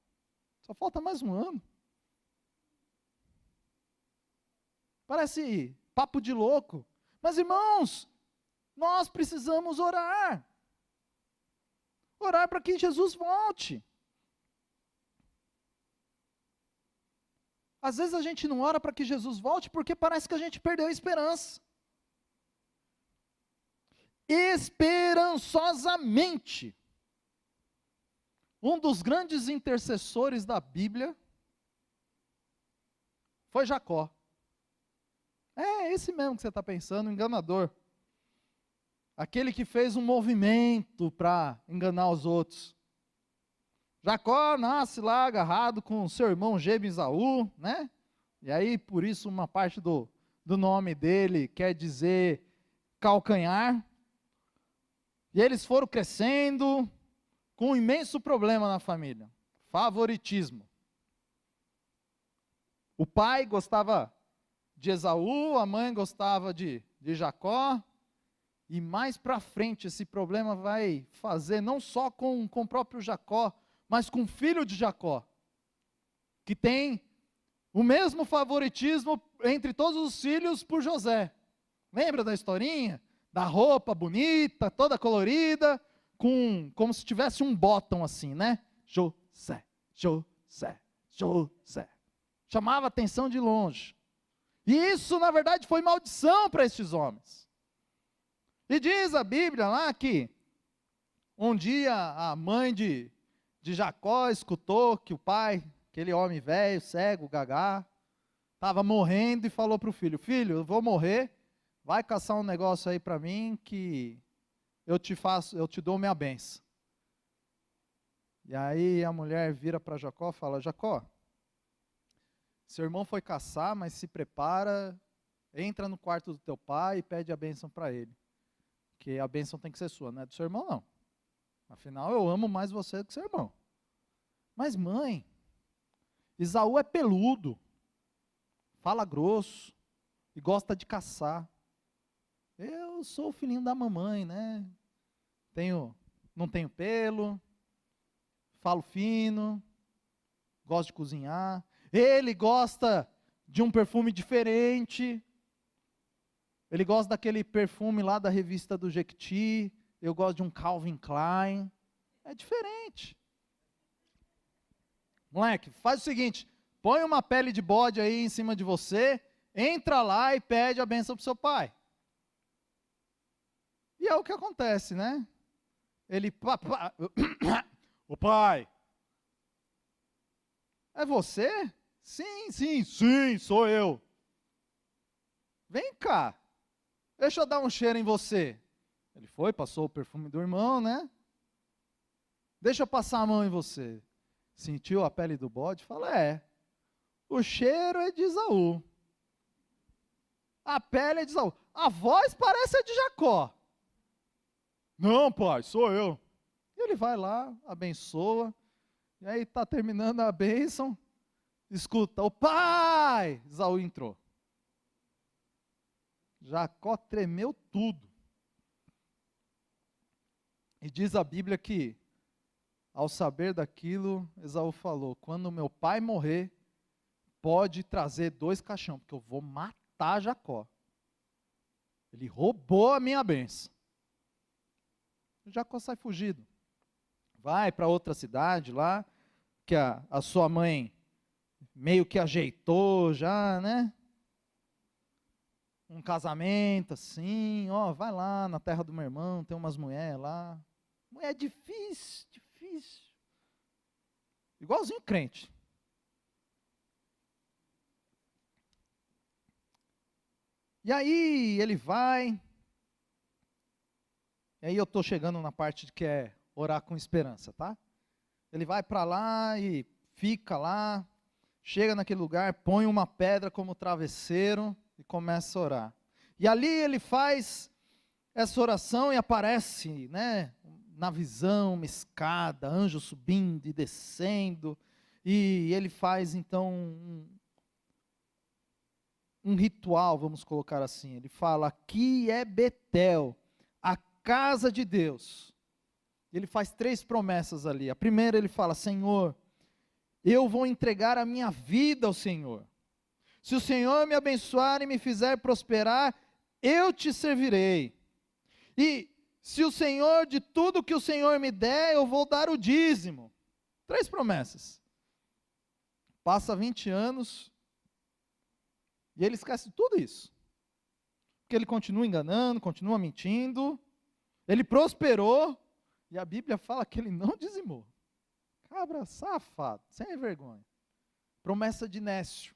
Só falta mais um ano. Parece papo de louco. Mas, irmãos, nós precisamos orar. Orar para que Jesus volte. Às vezes a gente não ora para que Jesus volte porque parece que a gente perdeu a esperança. Esperançosamente. Um dos grandes intercessores da Bíblia foi Jacó. É esse mesmo que você está pensando, enganador. Aquele que fez um movimento para enganar os outros. Jacó nasce lá agarrado com seu irmão gêmeo Esaú, né? E aí, por isso, uma parte do nome dele quer dizer calcanhar. E eles foram crescendo com um imenso problema na família: favoritismo. O pai gostava de Esaú, a mãe gostava de Jacó. E mais para frente esse problema vai fazer não só com o próprio Jacó, mas com o filho de Jacó, que tem o mesmo favoritismo entre todos os filhos por José. Lembra da historinha? Da roupa bonita, toda colorida, como se tivesse um botão assim, né? José, José, José. Chamava atenção de longe. E isso, na verdade, foi maldição para estes homens. E diz a Bíblia lá que um dia a mãe de Jacó escutou que o pai, aquele homem velho, cego, gagá, estava morrendo e falou para o filho: filho, eu vou morrer, vai caçar um negócio aí para mim que eu te dou minha bênção. E aí a mulher vira para Jacó e fala: Jacó, seu irmão foi caçar, mas se prepara, entra no quarto do teu pai e pede a bênção para ele. Que a bênção tem que ser sua, não é do seu irmão não. Afinal, eu amo mais você do que seu irmão. Mas mãe, Esaú é peludo, fala grosso e gosta de caçar. Eu sou o filhinho da mamãe, né? Não tenho pelo, falo fino, gosto de cozinhar. Ele gosta de um perfume diferente. Ele gosta daquele perfume lá da revista do Jequiti. Eu gosto de um Calvin Klein. É diferente. Moleque, faz o seguinte: põe uma pele de bode aí em cima de você, entra lá e pede a bênção para o seu pai. E é o que acontece, né? Ele, o pai, é você? Sim, sou eu. Vem cá, deixa eu dar um cheiro em você. Ele foi, passou o perfume do irmão, né? Deixa eu passar a mão em você. Sentiu a pele do bode? Fala, o cheiro é de Esaú. A pele é de Esaú. A voz parece a de Jacó. Não, pai, sou eu. E ele vai lá, abençoa. E aí está terminando a bênção. Escuta, o pai! Esaú entrou. Jacó tremeu tudo. E diz a Bíblia que, ao saber daquilo, Esaú falou: quando meu pai morrer, pode trazer 2 caixões, porque eu vou matar Jacó. Ele roubou a minha bênção. Jacó sai fugido. Vai para outra cidade lá, que a sua mãe meio que ajeitou já, né? Um casamento assim, vai lá na terra do meu irmão, tem umas mulheres lá. Mulher difícil. Igualzinho crente. E aí ele vai. E aí eu estou chegando na parte que é orar com esperança, tá? Ele vai para lá e fica lá, chega naquele lugar, põe uma pedra como travesseiro e começa a orar. E ali ele faz essa oração e aparece, né, na visão, uma escada, anjo subindo e descendo, e ele faz então um ritual, vamos colocar assim. Ele fala, aqui é Betel, a casa de Deus. Ele faz 3 promessas ali. A primeira ele fala, Senhor, eu vou entregar a minha vida ao Senhor. Se o Senhor me abençoar e me fizer prosperar, eu te servirei. E se o Senhor, de tudo que o Senhor me der, eu vou dar o dízimo. 3 promessas. Passa 20 anos, e ele esquece tudo isso. Porque ele continua enganando, continua mentindo, ele prosperou, e a Bíblia fala que ele não dizimou. Cabra safado, sem vergonha. Promessa de nécio.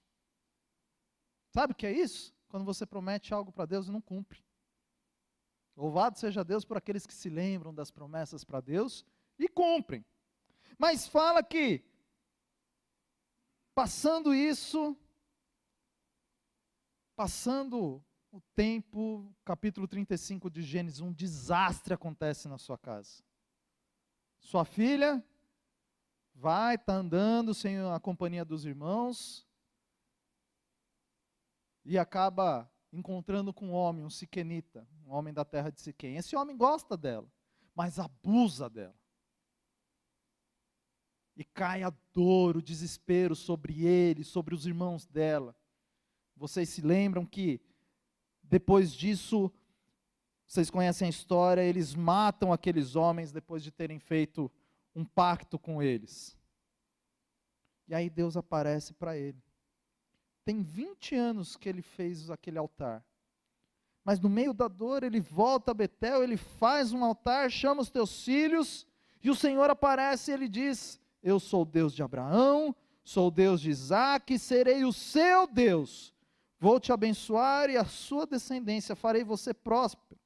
Sabe o que é isso? Quando você promete algo para Deus e não cumpre. Louvado seja Deus por aqueles que se lembram das promessas para Deus e cumprem. Mas fala que, passando isso, passando o tempo, capítulo 35 de Gênesis, um desastre acontece na sua casa. Sua filha está andando sem a companhia dos irmãos e acaba encontrando com um homem, um siquenita, um homem da terra de Siquém. Esse homem gosta dela, mas abusa dela. E cai a dor, o desespero sobre ele, sobre os irmãos dela. Vocês se lembram que, depois disso, vocês conhecem a história, eles matam aqueles homens depois de terem feito um pacto com eles. E aí Deus aparece para ele. Tem 20 anos que ele fez aquele altar. Mas no meio da dor, ele volta a Betel, ele faz um altar, chama os teus filhos, e o Senhor aparece e ele diz, eu sou o Deus de Abraão, sou o Deus de Isaque, serei o seu Deus. Vou te abençoar e a sua descendência, farei você próspero.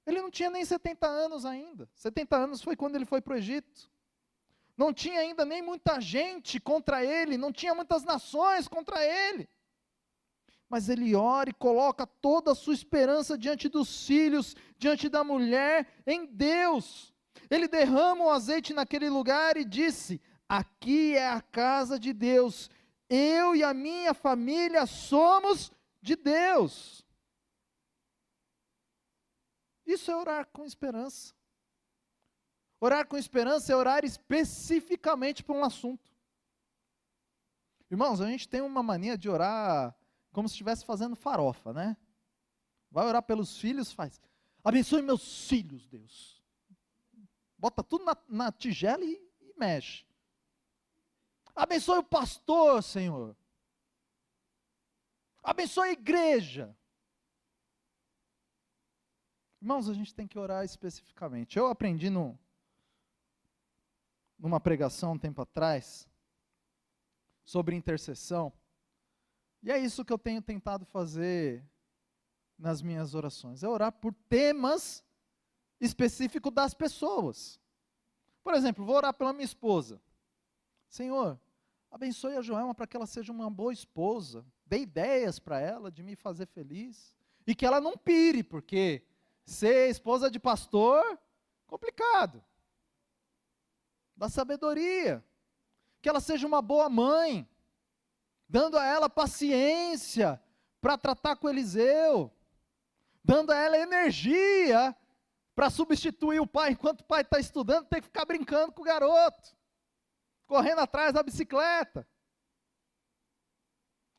Ele não tinha nem 70 anos ainda. 70 anos foi quando ele foi para o Egito. Não tinha ainda nem muita gente contra ele, não tinha muitas nações contra ele. Mas ele ora e coloca toda a sua esperança diante dos filhos, diante da mulher, em Deus. Ele derrama o azeite naquele lugar e disse, aqui é a casa de Deus, eu e a minha família somos de Deus. Isso é orar com esperança. Orar com esperança é orar especificamente por um assunto. Irmãos, a gente tem uma mania de orar como se estivesse fazendo farofa, né? Vai orar pelos filhos, faz. Abençoe meus filhos, Deus. Bota tudo na tigela e mexe. Abençoe o pastor, Senhor. Abençoe a igreja. Irmãos, a gente tem que orar especificamente. Eu aprendi numa pregação um tempo atrás, sobre intercessão, e é isso que eu tenho tentado fazer nas minhas orações, é orar por temas específicos das pessoas. Por exemplo, vou orar pela minha esposa. Senhor, abençoe a Joelma para que ela seja uma boa esposa, dê ideias para ela de me fazer feliz, e que ela não pire, porque ser esposa de pastor, complicado. Da sabedoria, que ela seja uma boa mãe, dando a ela paciência para tratar com Eliseu, dando a ela energia para substituir o pai, enquanto o pai está estudando, tem que ficar brincando com o garoto, correndo atrás da bicicleta.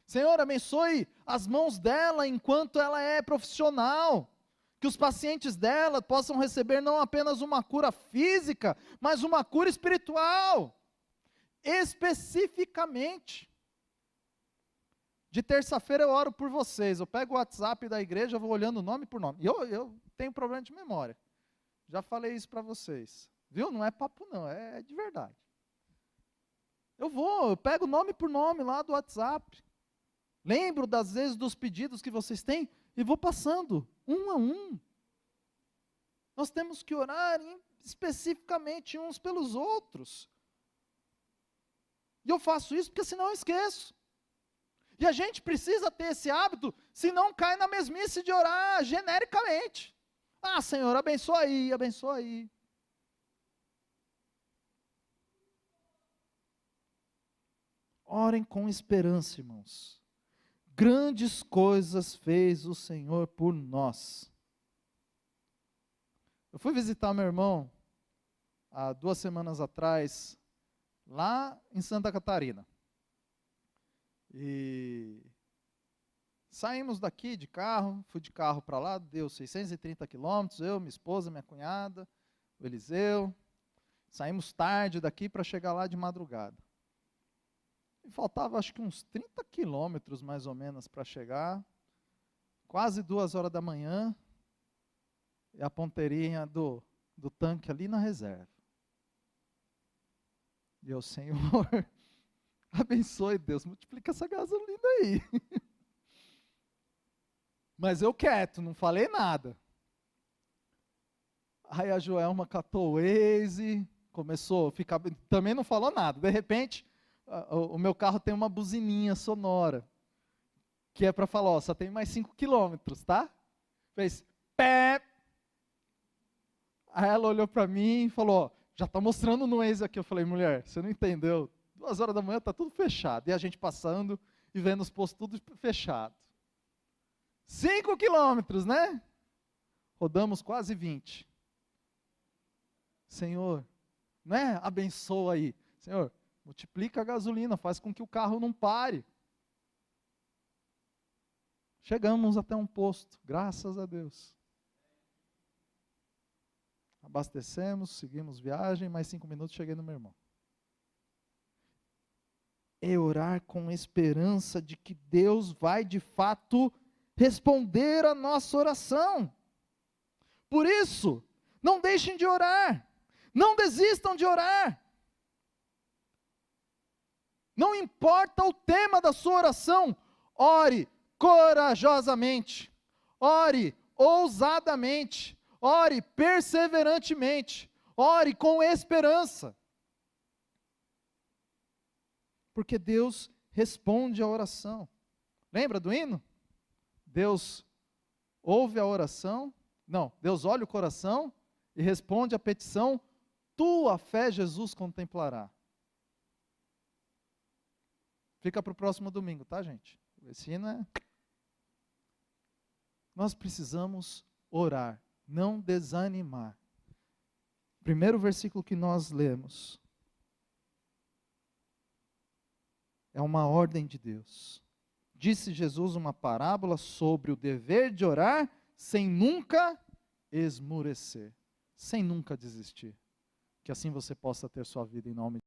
Senhor, abençoe as mãos dela enquanto ela é profissional, que os pacientes dela possam receber não apenas uma cura física, mas uma cura espiritual, especificamente. De terça-feira eu oro por vocês, eu pego o WhatsApp da igreja, vou olhando nome por nome, e eu tenho problema de memória, já falei isso para vocês, viu? Não é papo não, é de verdade. Eu pego nome por nome lá do WhatsApp, lembro das vezes dos pedidos que vocês têm, e vou passando, um a um. Nós temos que orar especificamente uns pelos outros. E eu faço isso porque senão eu esqueço. E a gente precisa ter esse hábito, senão cai na mesmice de orar genericamente. Ah, Senhor, abençoa aí, abençoa aí. Orem com esperança, irmãos. grandes coisas fez o Senhor por nós. Eu fui visitar meu irmão há 2 semanas atrás, lá em Santa Catarina. E saímos daqui de carro, fui de carro para lá, deu 630 quilômetros, eu, minha esposa, minha cunhada, o Eliseu. Saímos tarde daqui para chegar lá de madrugada. E faltava acho que uns 30 quilômetros mais ou menos para chegar, quase 2 horas da manhã, e a ponteirinha do tanque ali na reserva. E eu, Senhor, abençoe Deus, multiplica essa gasolina aí. Mas eu quieto, não falei nada. Aí a Joelma catou o Waze, começou a ficar, também não falou nada. De repente, o meu carro tem uma buzininha sonora, que é para falar, ó, só tem mais 5 quilômetros, tá? Fez pé. Aí ela olhou para mim e falou, ó, já está mostrando no Waze aqui. Eu falei, mulher, você não entendeu? 2 horas da manhã está tudo fechado. E a gente passando e vendo os postos tudo fechado. 5 quilômetros, né? Rodamos quase 20. Senhor, né? Abençoa aí. Senhor, multiplica a gasolina, faz com que o carro não pare. Chegamos até um posto, graças a Deus. Abastecemos, seguimos viagem, mais 5 minutos cheguei no meu irmão. É orar com esperança de que Deus vai de fato responder a nossa oração. Por isso, não deixem de orar. Não desistam de orar. Não importa o tema da sua oração, ore corajosamente, ore ousadamente, ore perseverantemente, ore com esperança. Porque Deus responde a oração. Lembra do hino? Deus ouve a oração, não, Deus olha o coração e responde a petição, tua fé Jesus contemplará. Fica para o próximo domingo, tá, gente? Esse hino é... Nós precisamos orar, não desanimar. Primeiro versículo que nós lemos é uma ordem de Deus. Disse Jesus uma parábola sobre o dever de orar sem nunca esmurecer, sem nunca desistir. Que assim você possa ter sua vida em nome de